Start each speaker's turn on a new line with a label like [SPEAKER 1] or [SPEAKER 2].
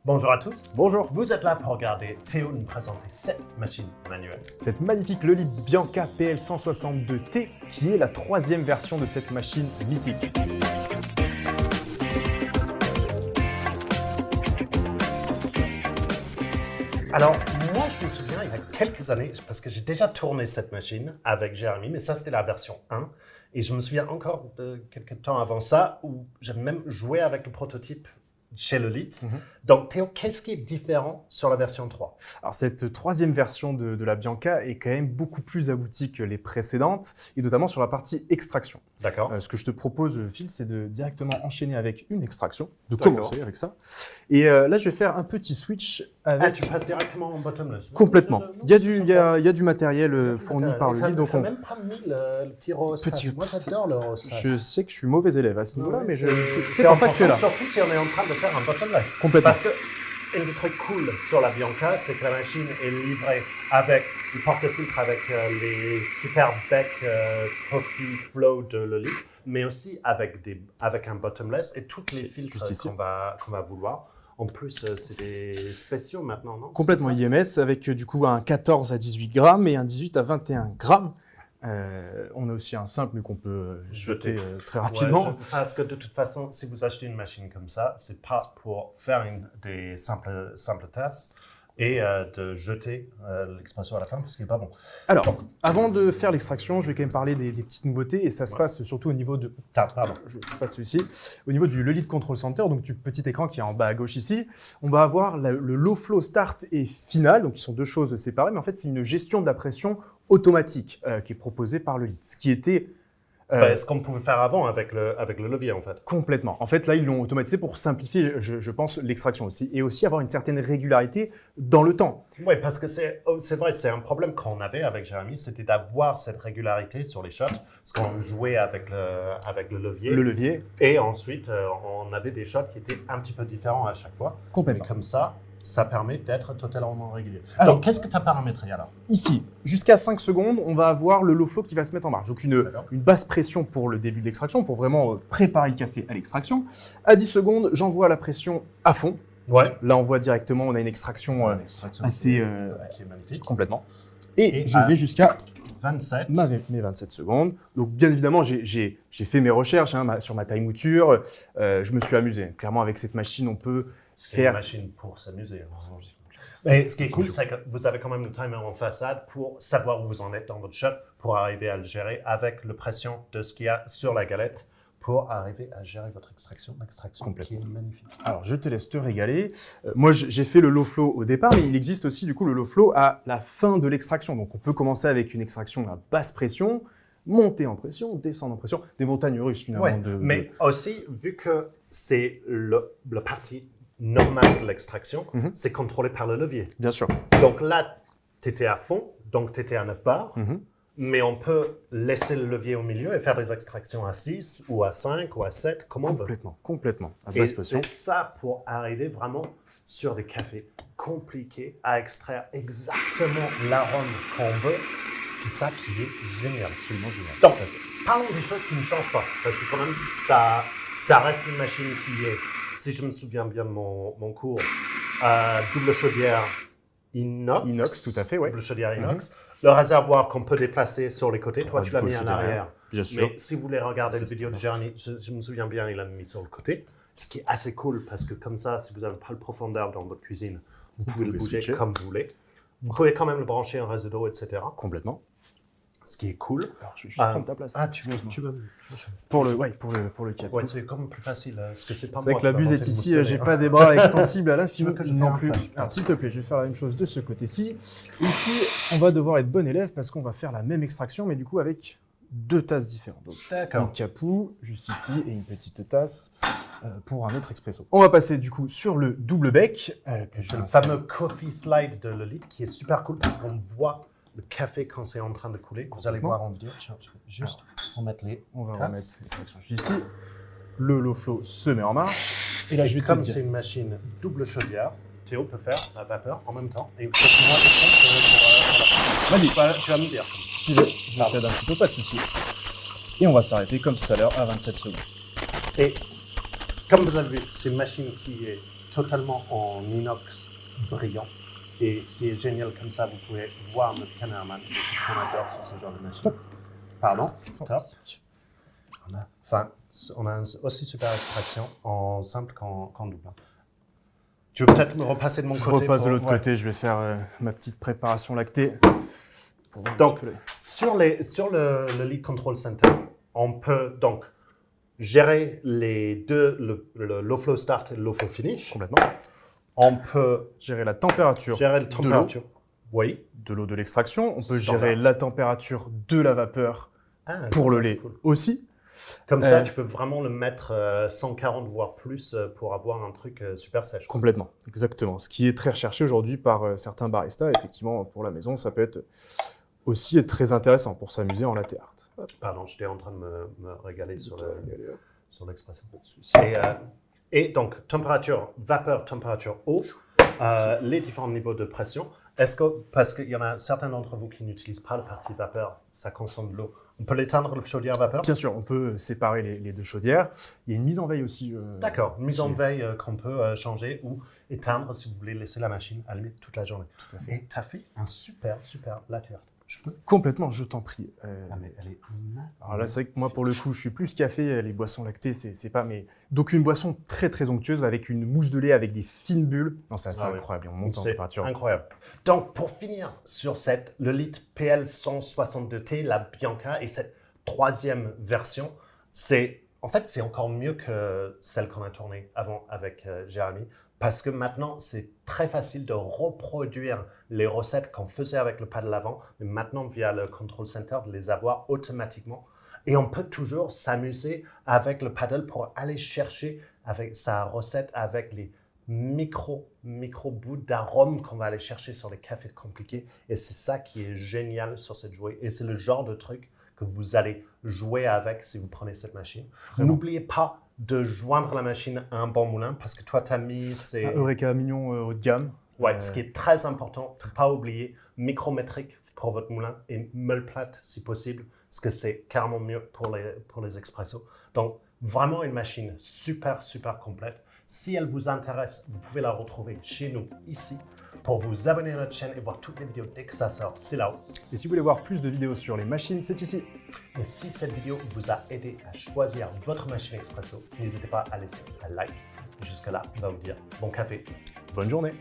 [SPEAKER 1] Bonjour à tous.
[SPEAKER 2] Bonjour.
[SPEAKER 1] Vous êtes là pour regarder Théo nous présenter cette machine manuelle.
[SPEAKER 2] Cette magnifique Lolith Bianca PL162T qui est la troisième version de cette machine mythique.
[SPEAKER 1] Alors, moi, je me souviens, il y a quelques années, parce que j'ai déjà tourné cette machine avec Jérémy, mais ça, c'était la version 1. Et je me souviens encore de quelques temps avant ça, où j'avais même joué avec le prototype chez Lolith. Donc, Théo, qu'est-ce qui est différent sur la version 3?
[SPEAKER 2] Alors, cette troisième version de la Bianca est quand même beaucoup plus aboutie que les précédentes, et notamment sur la partie extraction.
[SPEAKER 1] D'accord.
[SPEAKER 2] Ce que je te propose, Phil, c'est de directement enchaîner avec une extraction, de
[SPEAKER 1] D'accord.
[SPEAKER 2] commencer avec ça. Et là, je vais faire un petit switch avec...
[SPEAKER 1] Ah, tu passes directement en bottomless?
[SPEAKER 2] Complètement. Il y a du matériel fourni par Lolith.
[SPEAKER 1] Donc, tu n'as même pas mis le petit rosage. Moi, j'adore le rosage.
[SPEAKER 2] Je sais que je suis mauvais élève à ce niveau-là, mais
[SPEAKER 1] c'est
[SPEAKER 2] pour ça que tu es là.
[SPEAKER 1] Surtout si on est en train de faire un bottomless.
[SPEAKER 2] Complètement.
[SPEAKER 1] Parce que un des trucs cool sur la Bianca, c'est que la machine est livrée avec le porte-filtre, avec les super becs Coffee Flow de Lolith, mais aussi avec un bottomless et toutes les filtres qu'on va vouloir. En plus, c'est des spéciaux maintenant, non?
[SPEAKER 2] Complètement IMS avec du coup un 14 à 18 grammes et un 18 à 21 grammes. On a aussi un simple mais qu'on peut jeter très rapidement.
[SPEAKER 1] Ouais, parce que de toute façon, si vous achetez une machine comme ça, c'est pas pour faire des simples tasses et de jeter l'expresso à la fin parce qu'il n'est pas bon.
[SPEAKER 2] Alors, avant de faire l'extraction, je vais quand même parler des petites nouveautés et ça se passe surtout au niveau de...
[SPEAKER 1] Pardon.
[SPEAKER 2] Pas de souci. Au niveau du Lolith Control Center, donc du petit écran qui est en bas à gauche ici, on va avoir le low flow start et final, donc qui sont deux choses séparées, mais en fait c'est une gestion de la pression automatique qui est proposée par Lolith, ce qui était...
[SPEAKER 1] ce qu'on pouvait faire avant avec le levier, en fait.
[SPEAKER 2] Complètement. En fait, là, ils l'ont automatisé pour simplifier, je pense, l'extraction aussi. Et aussi avoir une certaine régularité dans le temps.
[SPEAKER 1] Oui, parce que c'est vrai, c'est un problème qu'on avait avec Jérémy, c'était d'avoir cette régularité sur les shots, parce qu'on jouait avec le levier.
[SPEAKER 2] Le levier.
[SPEAKER 1] Et ensuite, on avait des shots qui étaient un petit peu différents à chaque fois.
[SPEAKER 2] Complètement.
[SPEAKER 1] Mais comme ça permet d'être totalement régulier.
[SPEAKER 2] Alors,
[SPEAKER 1] donc, qu'est-ce que tu as paramétré alors?
[SPEAKER 2] Ici, jusqu'à 5 secondes, on va avoir le low flow qui va se mettre en marche. Donc, une basse pression pour le début de l'extraction, pour vraiment préparer le café à l'extraction. À 10 secondes, j'envoie la pression à fond.
[SPEAKER 1] Ouais.
[SPEAKER 2] Là, on voit directement, on a une extraction, assez...
[SPEAKER 1] qui est magnifique.
[SPEAKER 2] Complètement. Et je vais jusqu'à
[SPEAKER 1] 27.
[SPEAKER 2] Mes 27 secondes. Donc, bien évidemment, j'ai fait mes recherches sur ma taille mouture. Je me suis amusé. Clairement, avec cette machine, on peut
[SPEAKER 1] C'est une machine pour s'amuser. Mais ce qui est cool, c'est que vous avez quand même le timer en façade pour savoir où vous en êtes dans votre shot, pour arriver à le gérer avec la pression de ce qu'il y a sur la galette, pour arriver à gérer votre extraction. L'extraction qui est magnifique.
[SPEAKER 2] Alors, je te laisse te régaler. Moi, j'ai fait le low flow au départ, mais il existe aussi du coup le low flow à la fin de l'extraction. Donc, on peut commencer avec une extraction à basse pression, monter en pression, descendre en pression. Des montagnes russes finalement.
[SPEAKER 1] Ouais, mais aussi, vu que c'est la partie normale de l'extraction, c'est contrôlé par le levier.
[SPEAKER 2] Bien sûr.
[SPEAKER 1] Donc là, tu étais à fond, donc tu étais à 9 bars, mais on peut laisser le levier au milieu et faire des extractions à 6 ou à 5 ou à 7, comme on veut.
[SPEAKER 2] Complètement. À
[SPEAKER 1] Et
[SPEAKER 2] basse pression.
[SPEAKER 1] c'est ça pour arriver vraiment sur des cafés compliqués à extraire exactement l'arôme qu'on veut. C'est ça qui est génial.
[SPEAKER 2] Absolument génial.
[SPEAKER 1] Donc, parlons des choses qui ne changent pas, parce que quand même, ça reste une machine qui est, si je me souviens bien de mon cours, double chaudière inox.
[SPEAKER 2] Inox, tout à fait, oui.
[SPEAKER 1] Double chaudière inox. Le réservoir qu'on peut déplacer sur les côtés, toi tu l'as mis en arrière.
[SPEAKER 2] Bien sûr.
[SPEAKER 1] Mais si vous voulez regarder la vidéo de Jérémy, je me souviens bien, il l'a mis sur le côté. Ce qui est assez cool, parce que comme ça, si vous n'avez pas de profondeur dans votre cuisine, vous pouvez le bouger comme vous voulez. Vous pouvez quand même le brancher en réseau d'eau, etc.
[SPEAKER 2] Complètement.
[SPEAKER 1] Ce qui est cool.
[SPEAKER 2] Alors, je vais juste prendre ta place.
[SPEAKER 1] Ah, tu veux
[SPEAKER 2] pour le cap.
[SPEAKER 1] Ouais, c'est comme plus facile, parce que c'est pas moi.
[SPEAKER 2] C'est vrai que la buse est ici, j'ai pas des bras extensibles à l'infini non plus. Alors, s'il te plaît, je vais faire la même chose de ce côté-ci. Ici, on va devoir être bon élève parce qu'on va faire la même extraction, mais du coup avec 2 tasses différentes. Donc, un capou, juste ici, et une petite tasse pour un autre expresso. On va passer du coup sur le double bec.
[SPEAKER 1] C'est le fameux coffee slide de Lolith qui est super cool parce qu'on voit le café quand c'est en train de couler. Vous allez voir en vidéo. Tiens, je vais juste remettre les
[SPEAKER 2] On va
[SPEAKER 1] tasses.
[SPEAKER 2] remettre l'extraction ici. Le low flow se met en marche. Et là, je vais
[SPEAKER 1] comme c'est une machine double chaudière, Théo peut faire la vapeur en même temps. Et moi, vas-y, tu vas me dire.
[SPEAKER 2] Je t'aide un petit peu, pas de souci. Et on va s'arrêter comme tout à l'heure à 27 secondes.
[SPEAKER 1] Et comme vous avez vu, c'est une machine qui est totalement en inox brillant. Et ce qui est génial comme ça, vous pouvez voir notre caméraman. Et c'est ce qu'on adore sur ce genre de machine.
[SPEAKER 2] Top.
[SPEAKER 1] Pardon?
[SPEAKER 2] Fantastique.
[SPEAKER 1] On a aussi super extraction en simple qu'en double. Tu veux peut-être me repasser de mon côté?
[SPEAKER 2] Je repasse de l'autre côté, je vais faire ma petite préparation lactée.
[SPEAKER 1] Donc, sur le Lead Control Center, on peut donc gérer les deux, le low flow start et le low flow finish.
[SPEAKER 2] Complètement.
[SPEAKER 1] On peut
[SPEAKER 2] Gérer la température,
[SPEAKER 1] oui.
[SPEAKER 2] de l'eau de l'extraction. On peut
[SPEAKER 1] Standard.
[SPEAKER 2] gérer la température de la vapeur pour le lait
[SPEAKER 1] cool.
[SPEAKER 2] aussi.
[SPEAKER 1] Comme ça, tu peux vraiment le mettre 140 voire plus pour avoir un truc super sèche.
[SPEAKER 2] Complètement, exactement. Ce qui est très recherché aujourd'hui par certains baristas. Effectivement, pour la maison, ça peut être aussi être très intéressant pour s'amuser en latte art.
[SPEAKER 1] Pardon, j'étais en train de me régaler sur l'expression.
[SPEAKER 2] C'est
[SPEAKER 1] Et donc, température vapeur, température eau, les différents niveaux de pression. Parce qu'il y en a certains d'entre vous qui n'utilisent pas la partie vapeur, ça consomme de l'eau. On peut l'éteindre, le chaudière vapeur?
[SPEAKER 2] Bien sûr, on peut séparer les deux chaudières. Il y a une mise en veille aussi.
[SPEAKER 1] D'accord, une mise en veille qu'on peut changer ou éteindre si vous voulez laisser la machine allumer toute la journée.
[SPEAKER 2] Tout à fait.
[SPEAKER 1] Et tu as fait un super latte art. Je peux?
[SPEAKER 2] Complètement, je t'en prie.
[SPEAKER 1] Mais elle est
[SPEAKER 2] Alors là, c'est vrai que moi, pour le coup, je suis plus café. Les boissons lactées, c'est pas mes... Donc, une boisson très, très onctueuse avec une mousse de lait avec des fines bulles. Non, c'est assez incroyable. On monte en température.
[SPEAKER 1] C'est incroyable. Donc, pour finir sur le Lead PL 162T, la Bianca et cette troisième version, c'est encore mieux que celle qu'on a tournée avant avec Jérémy. Parce que maintenant, c'est très facile de reproduire les recettes qu'on faisait avec le paddle avant, mais maintenant, via le Control Center, de les avoir automatiquement. Et on peut toujours s'amuser avec le paddle pour aller chercher avec sa recette avec les micro bouts d'arômes qu'on va aller chercher sur les cafés compliqués. Et c'est ça qui est génial sur cette jouet. Et c'est le genre de truc que vous allez jouer avec si vous prenez cette machine. N'oubliez pas de joindre la machine à un bon moulin parce que toi, tu as mis
[SPEAKER 2] Eureka Mignon haut de gamme.
[SPEAKER 1] Ouais, ce qui est très important, il ne faut pas oublier, micrométrique pour votre moulin et meule plate si possible, parce que c'est carrément mieux pour les expressos. Donc, vraiment une machine super complète. Si elle vous intéresse, vous pouvez la retrouver chez nous, ici. Pour vous abonner à notre chaîne et voir toutes les vidéos dès que ça sort, c'est là-haut.
[SPEAKER 2] Et si vous voulez voir plus de vidéos sur les machines, c'est ici.
[SPEAKER 1] Et si cette vidéo vous a aidé à choisir votre machine expresso, n'hésitez pas à laisser un like. Jusque-là, on va vous dire bon café.
[SPEAKER 2] Bonne journée.